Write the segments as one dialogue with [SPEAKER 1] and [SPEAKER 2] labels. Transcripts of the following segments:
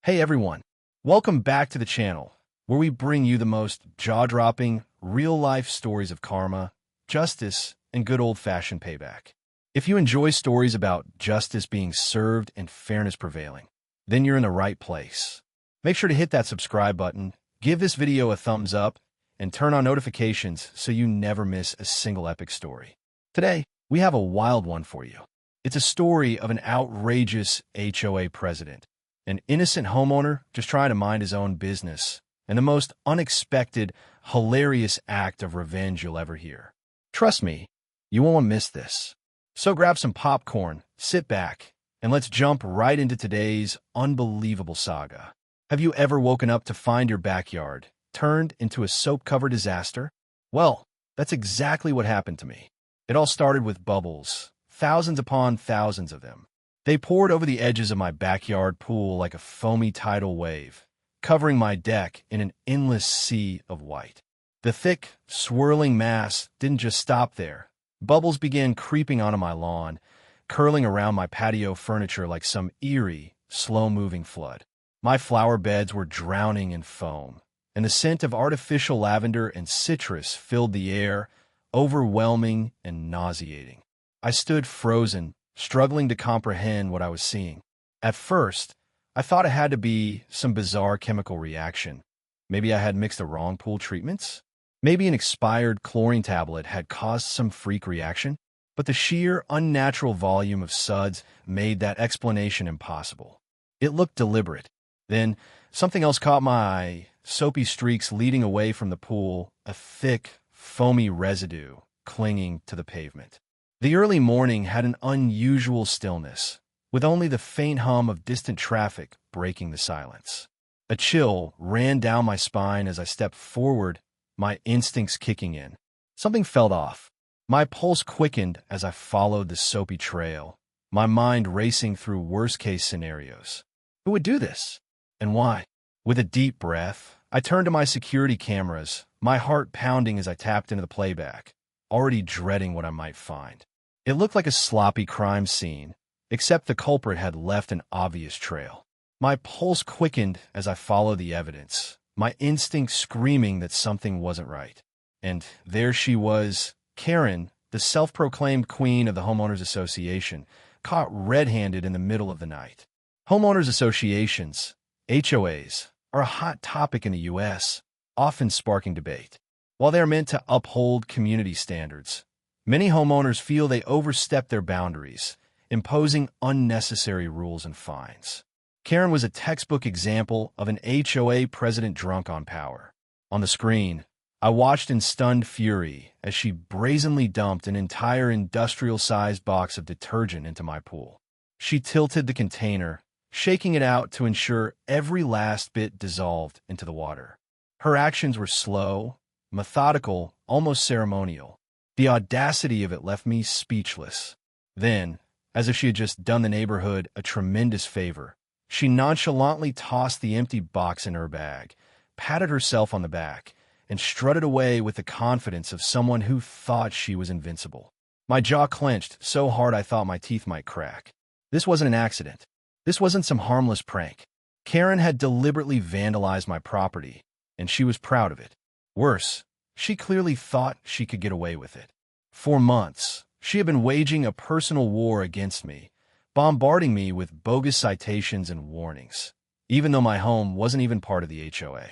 [SPEAKER 1] Hey everyone, welcome back to the channel, where we bring you the most jaw-dropping, real-life stories of karma, justice, and good old-fashioned payback. If you enjoy stories about justice being served and fairness prevailing, then you're in the right place. Make sure to hit that subscribe button, give this video a thumbs up, and turn on notifications so you never miss a single epic story. Today, we have a wild one for you. It's a story of an outrageous HOA president, an innocent homeowner just trying to mind his own business, and the most unexpected, hilarious act of revenge you'll ever hear. Trust me, you won't miss this. So grab some popcorn, sit back, and let's jump right into today's unbelievable saga. Have you ever woken up to find your backyard turned into a soap-covered disaster? Well, that's exactly what happened to me. It all started with bubbles, thousands upon thousands of them. They poured over the edges of my backyard pool like a foamy tidal wave, covering my deck in an endless sea of white. The thick, swirling mass didn't just stop there. Bubbles began creeping onto my lawn, curling around my patio furniture like some eerie, slow-moving flood. My flower beds were drowning in foam, and the scent of artificial lavender and citrus filled the air, overwhelming and nauseating. I stood frozen, struggling to comprehend what I was seeing. At first, I thought it had to be some bizarre chemical reaction. Maybe I had mixed the wrong pool treatments? Maybe an expired chlorine tablet had caused some freak reaction? But the sheer, unnatural volume of suds made that explanation impossible. It looked deliberate. Then, something else caught my eye, soapy streaks leading away from the pool, a thick, foamy residue clinging to the pavement. The early morning had an unusual stillness, with only the faint hum of distant traffic breaking the silence. A chill ran down my spine as I stepped forward, my instincts kicking in. Something felt off. My pulse quickened as I followed the soapy trail, my mind racing through worst-case scenarios. Who would do this? And why? With a deep breath, I turned to my security cameras, my heart pounding as I tapped into the playback, already dreading what I might find. It looked like a sloppy crime scene, except the culprit had left an obvious trail. My pulse quickened as I followed the evidence, my instinct screaming that something wasn't right. And there she was, Karen, the self-proclaimed queen of the Homeowners Association, caught red-handed in the middle of the night. Homeowners associations, HOAs, are a hot topic in the U.S., often sparking debate. While they are meant to uphold community standards, many homeowners feel they overstep their boundaries, imposing unnecessary rules and fines. Karen was a textbook example of an HOA president drunk on power. On the screen, I watched in stunned fury as she brazenly dumped an entire industrial-sized box of detergent into my pool. She tilted the container, shaking it out to ensure every last bit dissolved into the water. Her actions were slow, methodical, almost ceremonial. The audacity of it left me speechless. Then, as if she had just done the neighborhood a tremendous favor, she nonchalantly tossed the empty box in her bag, patted herself on the back, and strutted away with the confidence of someone who thought she was invincible. My jaw clenched so hard I thought my teeth might crack. This wasn't an accident. This wasn't some harmless prank. Karen had deliberately vandalized my property, and she was proud of it. Worse, she clearly thought she could get away with it. For months, she had been waging a personal war against me, bombarding me with bogus citations and warnings, even though my home wasn't even part of the HOA.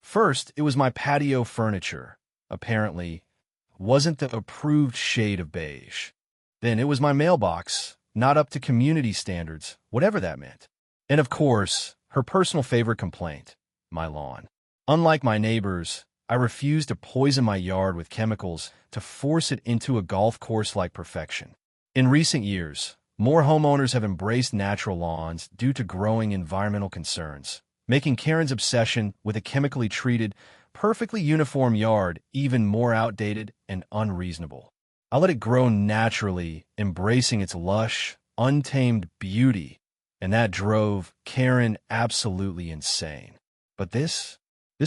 [SPEAKER 1] First, it was my patio furniture, apparently, wasn't the approved shade of beige. Then it was my mailbox, not up to community standards, whatever that meant. And of course, her personal favorite complaint, my lawn. Unlike my neighbors, I refused to poison my yard with chemicals to force it into a golf course-like perfection. In recent years, more homeowners have embraced natural lawns due to growing environmental concerns, making Karen's obsession with a chemically treated, perfectly uniform yard even more outdated and unreasonable. I let it grow naturally, embracing its lush, untamed beauty, and that drove Karen absolutely insane. But this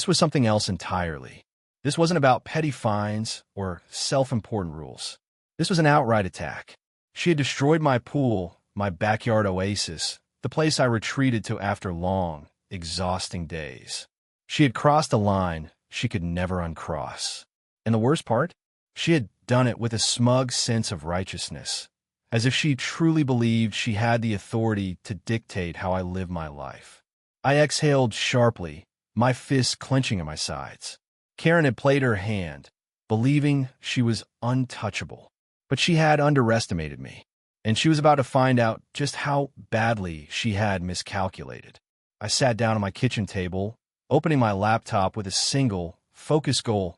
[SPEAKER 1] was something else entirely. This wasn't about petty fines or self-important rules. This was an outright attack. She had destroyed my pool, my backyard oasis, the place I retreated to after long, exhausting days. She had crossed a line she could never uncross. And the worst part? She had done it with a smug sense of righteousness, as if she truly believed she had the authority to dictate how I live my life. I exhaled sharply, my fists clenching at my sides. Karen had played her hand, believing she was untouchable. But she had underestimated me, and she was about to find out just how badly she had miscalculated. I sat down at my kitchen table, opening my laptop with a single, focused goal.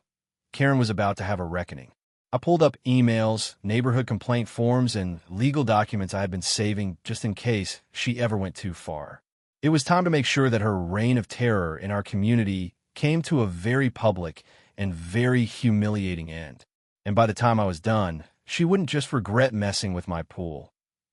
[SPEAKER 1] Karen was about to have a reckoning. I pulled up emails, neighborhood complaint forms, and legal documents I had been saving just in case she ever went too far. It was time to make sure that her reign of terror in our community came to a very public and very humiliating end. And by the time I was done, she wouldn't just regret messing with my pool.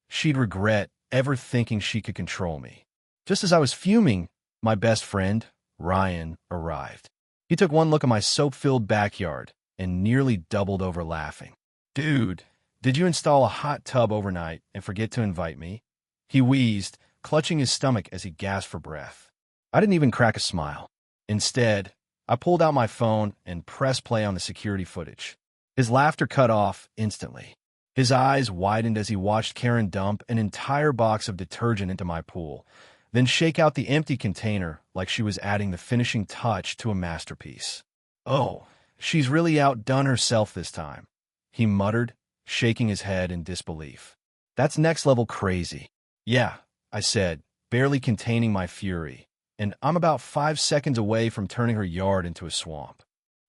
[SPEAKER 1] She'd regret ever thinking she could control me. Just as I was fuming, my best friend, Ryan, arrived. He took one look at my soap-filled backyard and nearly doubled over laughing. "Dude, did you install a hot tub overnight and forget to invite me?" He wheezed, clutching his stomach as he gasped for breath. I didn't even crack a smile. Instead, I pulled out my phone and pressed play on the security footage. His laughter cut off instantly. His eyes widened as he watched Karen dump an entire box of detergent into my pool, then shake out the empty container like she was adding the finishing touch to a masterpiece. "Oh, she's really outdone herself this time," he muttered, shaking his head in disbelief. "That's next-level crazy." "Yeah," I said, barely containing my fury, "and I'm about 5 seconds away from turning her yard into a swamp."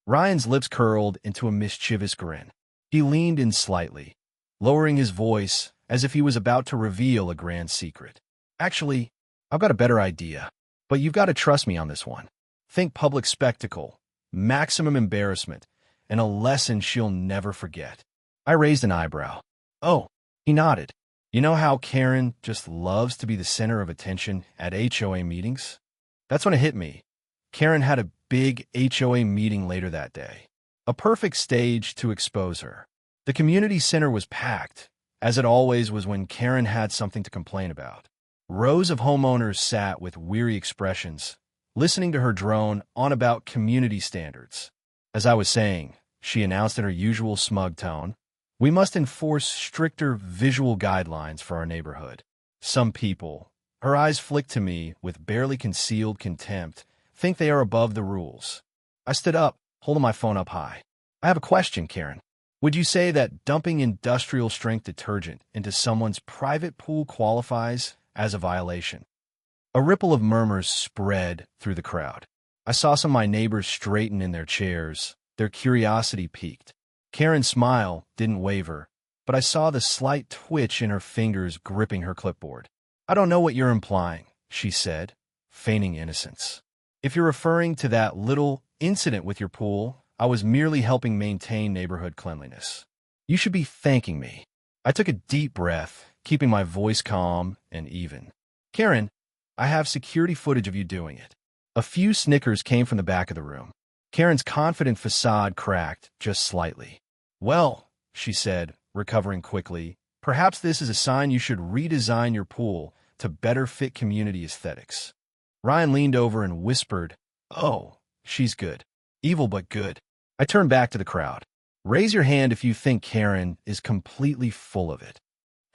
[SPEAKER 1] Ryan's lips curled into a mischievous grin. He leaned in slightly, lowering his voice as if he was about to reveal a grand secret. "Actually, I've got a better idea, but you've got to trust me on this one. Think public spectacle, maximum embarrassment, and a lesson she'll never forget." I raised an eyebrow. "Oh," he nodded. "You know how Karen just loves to be the center of attention at HOA meetings?" That's when it hit me. Karen had a big HOA meeting later that day. A perfect stage to expose her. The community center was packed, as it always was when Karen had something to complain about. Rows of homeowners sat with weary expressions, listening to her drone on about community standards. As I was saying, she announced in her usual smug tone, "We must enforce stricter visual guidelines for our neighborhood. Some people," her eyes flicked to me with barely concealed contempt, "think they are above the rules." I stood up, holding my phone up high. "I have a question, Karen. Would you say that dumping industrial-strength detergent into someone's private pool qualifies as a violation?" A ripple of murmurs spread through the crowd. I saw some of my neighbors straighten in their chairs, their curiosity piqued. Karen's smile didn't waver, but I saw the slight twitch in her fingers gripping her clipboard. "I don't know what you're implying," she said, feigning innocence. "If you're referring to that little incident with your pool, I was merely helping maintain neighborhood cleanliness. You should be thanking me." I took a deep breath, keeping my voice calm and even. "Karen, I have security footage of you doing it." A few snickers came from the back of the room. Karen's confident facade cracked just slightly. "Well," she said, recovering quickly, "perhaps this is a sign you should redesign your pool to better fit community aesthetics." Ryan leaned over and whispered, "Oh, she's good. Evil but good." I turned back to the crowd. "Raise your hand if you think Karen is completely full of it."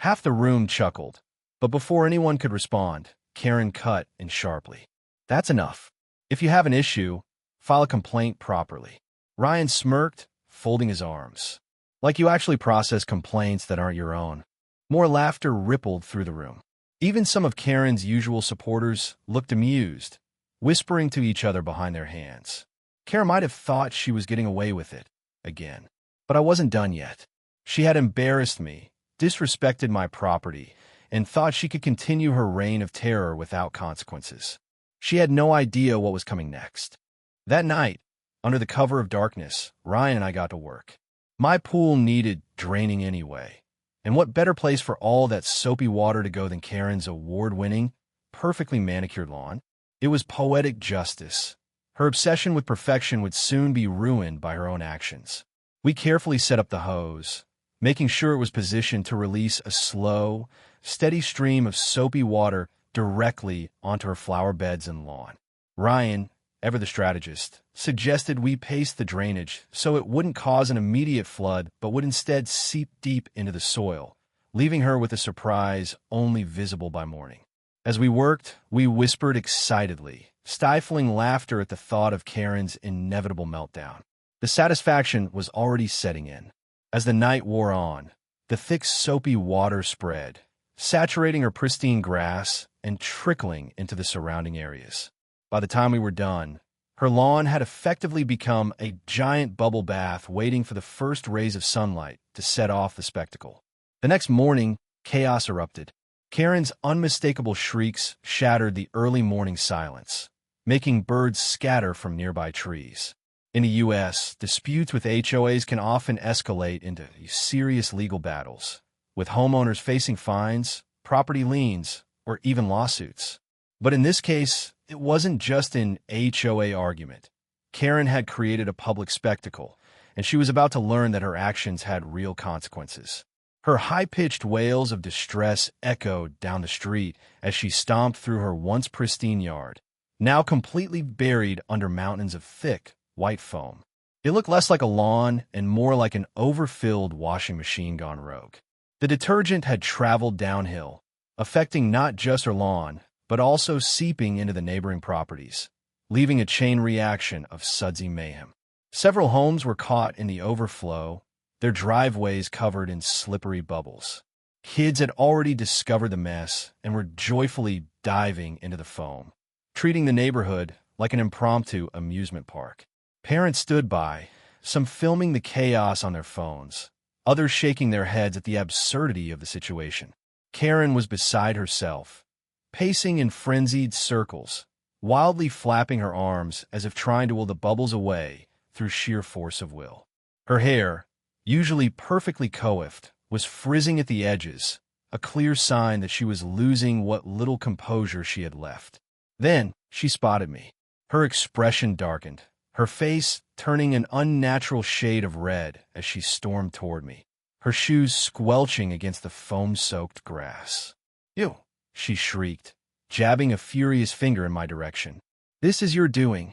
[SPEAKER 1] Half the room chuckled, but before anyone could respond, Karen cut in sharply. "That's enough. If you have an issue, file a complaint properly." Ryan smirked, folding his arms. "Like you actually process complaints that aren't your own." More laughter rippled through the room. Even some of Karen's usual supporters looked amused, whispering to each other behind their hands. Karen might have thought she was getting away with it again. But I wasn't done yet. She had embarrassed me, disrespected my property, and thought she could continue her reign of terror without consequences. She had no idea what was coming next. That night, under the cover of darkness, Ryan and I got to work. My pool needed draining anyway. And what better place for all that soapy water to go than Karen's award-winning, perfectly manicured lawn? It was poetic justice. Her obsession with perfection would soon be ruined by her own actions. We carefully set up the hose, making sure it was positioned to release a slow, steady stream of soapy water directly onto her flower beds and lawn. Ryan, ever the strategist, suggested we paste the drainage so it wouldn't cause an immediate flood but would instead seep deep into the soil, leaving her with a surprise only visible by morning. As we worked, we whispered excitedly, stifling laughter at the thought of Karen's inevitable meltdown. The satisfaction was already setting in. As the night wore on, the thick soapy water spread, saturating her pristine grass and trickling into the surrounding areas. By the time we were done, her lawn had effectively become a giant bubble bath waiting for the first rays of sunlight to set off the spectacle. The next morning, chaos erupted. Karen's unmistakable shrieks shattered the early morning silence, making birds scatter from nearby trees. In the U.S., disputes with HOAs can often escalate into serious legal battles, with homeowners facing fines, property liens, or even lawsuits. But in this case, it wasn't just an HOA argument. Karen had created a public spectacle, and she was about to learn that her actions had real consequences. Her high-pitched wails of distress echoed down the street as she stomped through her once pristine yard, now completely buried under mountains of thick, white foam. It looked less like a lawn and more like an overfilled washing machine gone rogue. The detergent had traveled downhill, affecting not just her lawn, but also seeping into the neighboring properties, leaving a chain reaction of sudsy mayhem. Several homes were caught in the overflow, their driveways covered in slippery bubbles. Kids had already discovered the mess and were joyfully diving into the foam, treating the neighborhood like an impromptu amusement park. Parents stood by, some filming the chaos on their phones, others shaking their heads at the absurdity of the situation. Karen was beside herself, pacing in frenzied circles, wildly flapping her arms as if trying to will the bubbles away through sheer force of will. Her hair, usually perfectly coiffed, was frizzing at the edges, a clear sign that she was losing what little composure she had left. Then she spotted me. Her expression darkened, her face turning an unnatural shade of red as she stormed toward me, her shoes squelching against the foam-soaked grass. "You!" she shrieked, jabbing a furious finger in my direction. "This is your doing."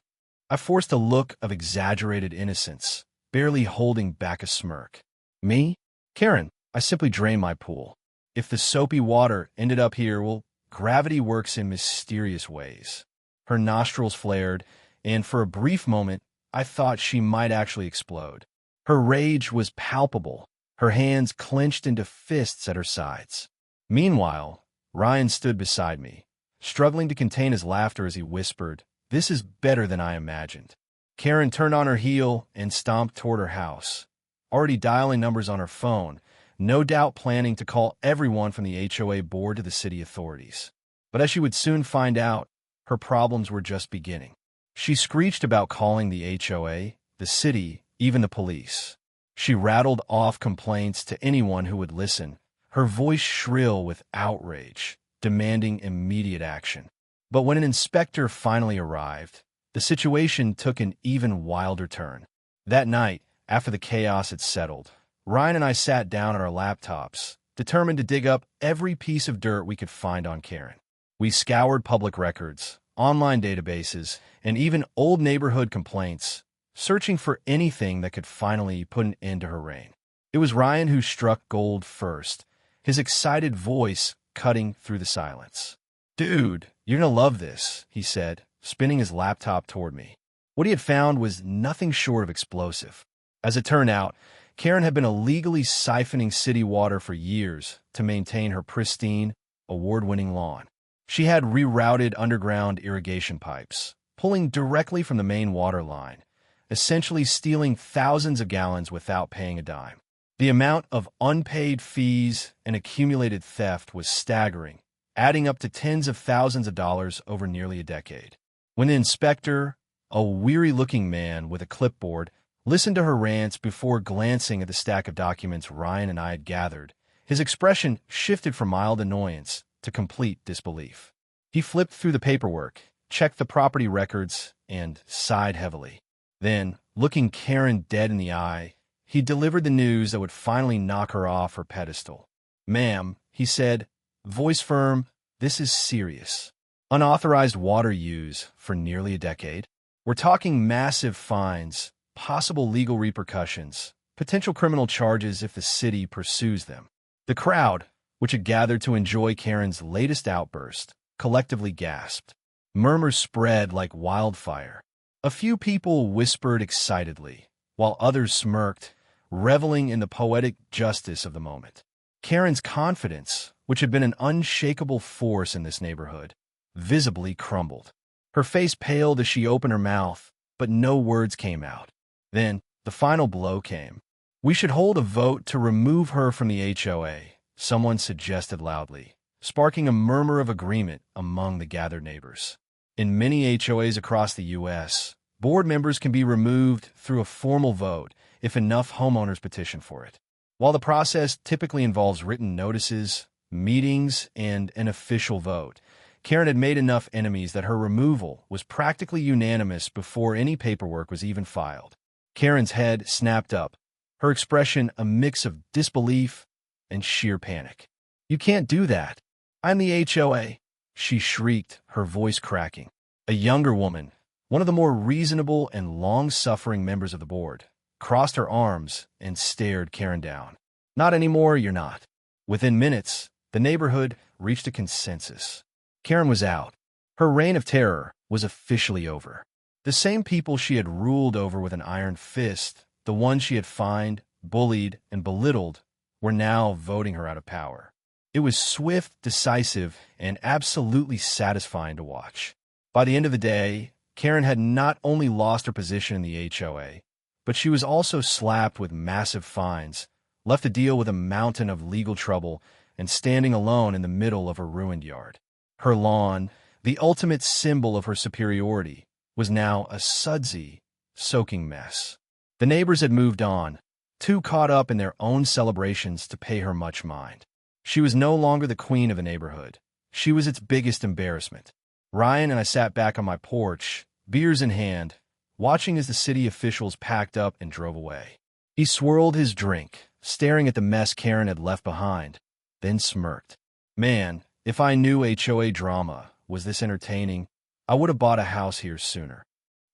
[SPEAKER 1] I forced a look of exaggerated innocence, barely holding back a smirk. "Me? Karen, I simply drained my pool. If the soapy water ended up here, well, gravity works in mysterious ways." Her nostrils flared, and for a brief moment, I thought she might actually explode. Her rage was palpable, her hands clenched into fists at her sides. Meanwhile, Ryan stood beside me, struggling to contain his laughter as he whispered, "This is better than I imagined." Karen turned on her heel and stomped toward her house, already dialing numbers on her phone, no doubt planning to call everyone from the HOA board to the city authorities. But as she would soon find out, her problems were just beginning. She screeched about calling the HOA, the city, even the police. She rattled off complaints to anyone who would listen, her voice shrill with outrage, demanding immediate action. But when an inspector finally arrived, the situation took an even wilder turn. That night, after the chaos had settled, Ryan and I sat down at our laptops, determined to dig up every piece of dirt we could find on Karen. We scoured public records, online databases, and even old neighborhood complaints, searching for anything that could finally put an end to her reign. It was Ryan who struck gold first, his excited voice cutting through the silence. "Dude, you're gonna love this," he said, spinning his laptop toward me. What he had found was nothing short of explosive. As it turned out, Karen had been illegally siphoning city water for years to maintain her pristine, award-winning lawn. She had rerouted underground irrigation pipes, pulling directly from the main water line, essentially stealing thousands of gallons without paying a dime. The amount of unpaid fees and accumulated theft was staggering, adding up to tens of thousands of dollars over nearly a decade. When the inspector, a weary-looking man with a clipboard, listened to her rants before glancing at the stack of documents Ryan and I had gathered, his expression shifted from mild annoyance to complete disbelief. He flipped through the paperwork, checked the property records, and sighed heavily. Then, looking Karen dead in the eye, he delivered the news that would finally knock her off her pedestal. "Ma'am," he said, voice firm, This is serious. Unauthorized water use for nearly a decade. We're talking massive fines, possible legal repercussions, potential criminal charges if the city pursues them. The crowd, which had gathered to enjoy Karen's latest outburst, collectively gasped. Murmurs spread like wildfire. A few people whispered excitedly, while others smirked, reveling in the poetic justice of the moment. Karen's confidence, which had been an unshakable force in this neighborhood, visibly crumbled. Her face paled as she opened her mouth, but no words came out. Then, the final blow came. "We should hold a vote to remove her from the HOA," someone suggested loudly, sparking a murmur of agreement among the gathered neighbors. In many HOAs across the U.S., board members can be removed through a formal vote if enough homeowners petition for it. While the process typically involves written notices, meetings, and an official vote, Karen had made enough enemies that her removal was practically unanimous before any paperwork was even filed. Karen's head snapped up, her expression a mix of disbelief and sheer panic. "You can't do that. I'm the HOA," she shrieked, her voice cracking. A younger woman, one of the more reasonable and long-suffering members of the board, crossed her arms and stared Karen down. "Not anymore, you're not." Within minutes, the neighborhood reached a consensus. Karen was out. Her reign of terror was officially over. The same people she had ruled over with an iron fist, the ones she had fined, bullied, and belittled, were now voting her out of power. It was swift, decisive, and absolutely satisfying to watch. By the end of the day, Karen had not only lost her position in the HOA, but she was also slapped with massive fines, left to deal with a mountain of legal trouble, and standing alone in the middle of her ruined yard. Her lawn, the ultimate symbol of her superiority, was now a sudsy, soaking mess. The neighbors had moved on, too caught up in their own celebrations to pay her much mind. She was no longer the queen of the neighborhood. She was its biggest embarrassment. Ryan and I sat back on my porch, beers in hand, watching as the city officials packed up and drove away. He swirled his drink, staring at the mess Karen had left behind, then smirked. "Man, if I knew HOA drama was this entertaining, I would have bought a house here sooner."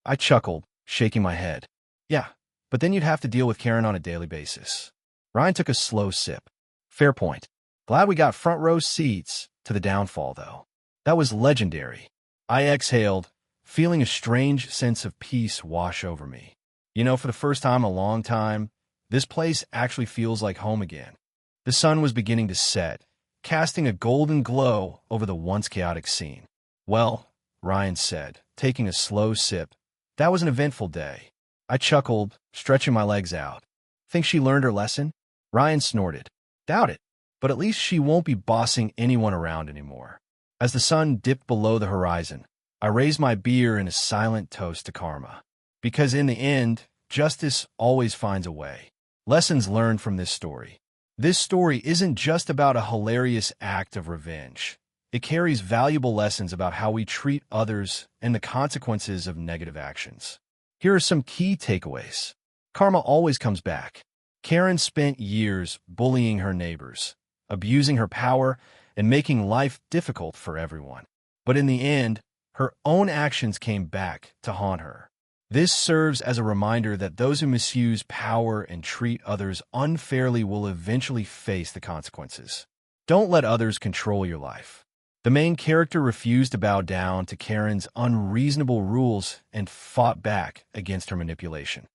[SPEAKER 1] I chuckled, shaking my head. "Yeah, but then you'd have to deal with Karen on a daily basis." Ryan took a slow sip. "Fair point. Glad we got front row seats to the downfall, though. That was legendary." I exhaled, feeling a strange sense of peace wash over me. For the first time in a long time, this place actually feels like home again. The sun was beginning to set, casting a golden glow over the once chaotic scene. "Well," Ryan said, taking a slow sip, "that was an eventful day." I chuckled, stretching my legs out. "Think she learned her lesson?" Ryan snorted. "Doubt it, but at least she won't be bossing anyone around anymore." As the sun dipped below the horizon, I raised my beer in a silent toast to karma. Because in the end, justice always finds a way. Lessons learned from this story. This story isn't just about a hilarious act of revenge. It carries valuable lessons about how we treat others and the consequences of negative actions. Here are some key takeaways. Karma always comes back. Karen spent years bullying her neighbors, abusing her power, and making life difficult for everyone. But in the end, her own actions came back to haunt her. This serves as a reminder that those who misuse power and treat others unfairly will eventually face the consequences. Don't let others control your life. The main character refused to bow down to Karen's unreasonable rules and fought back against her manipulation.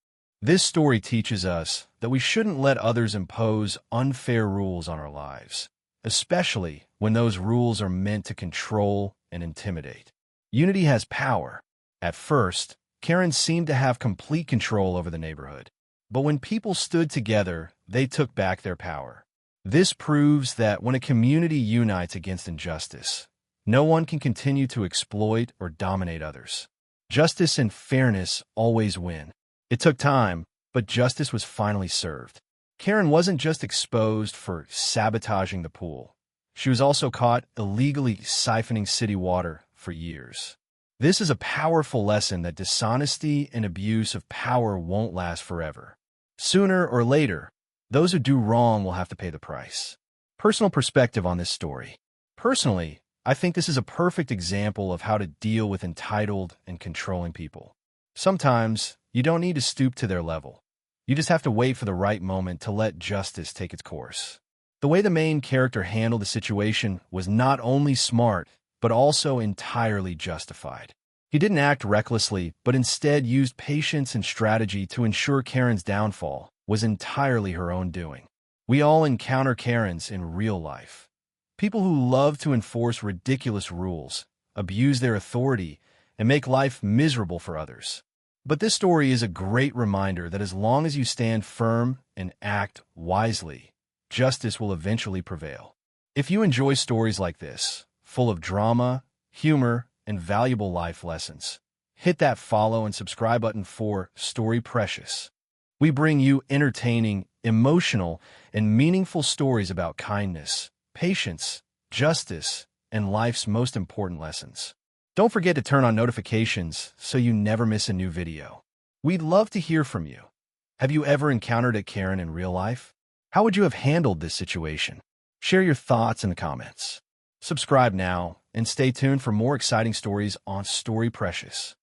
[SPEAKER 1] This story teaches us that we shouldn't let others impose unfair rules on our lives, especially when those rules are meant to control and intimidate. Unity has power. At first, Karen seemed to have complete control over the neighborhood. But when people stood together, they took back their power. This proves that when a community unites against injustice, no one can continue to exploit or dominate others. Justice and fairness always win. It took time, but justice was finally served. Karen wasn't just exposed for sabotaging the pool. She was also caught illegally siphoning city water for years. This is a powerful lesson that dishonesty and abuse of power won't last forever. Sooner or later, those who do wrong will have to pay the price. Personal perspective on this story. Personally, I think this is a perfect example of how to deal with entitled and controlling people. Sometimes, you don't need to stoop to their level. You just have to wait for the right moment to let justice take its course. The way the main character handled the situation was not only smart, but also entirely justified. He didn't act recklessly, but instead used patience and strategy to ensure Karen's downfall was entirely her own doing. We all encounter Karens in real life. People who love to enforce ridiculous rules, abuse their authority, and make life miserable for others. But this story is a great reminder that as long as you stand firm and act wisely, justice will eventually prevail. If you enjoy stories like this, full of drama, humor, and valuable life lessons, hit that follow and subscribe button for Story Precious. We bring you entertaining, emotional, and meaningful stories about kindness, patience, justice, and life's most important lessons. Don't forget to turn on notifications so you never miss a new video. We'd love to hear from you. Have you ever encountered a Karen in real life? How would you have handled this situation? Share your thoughts in the comments. Subscribe now and stay tuned for more exciting stories on Story Precious.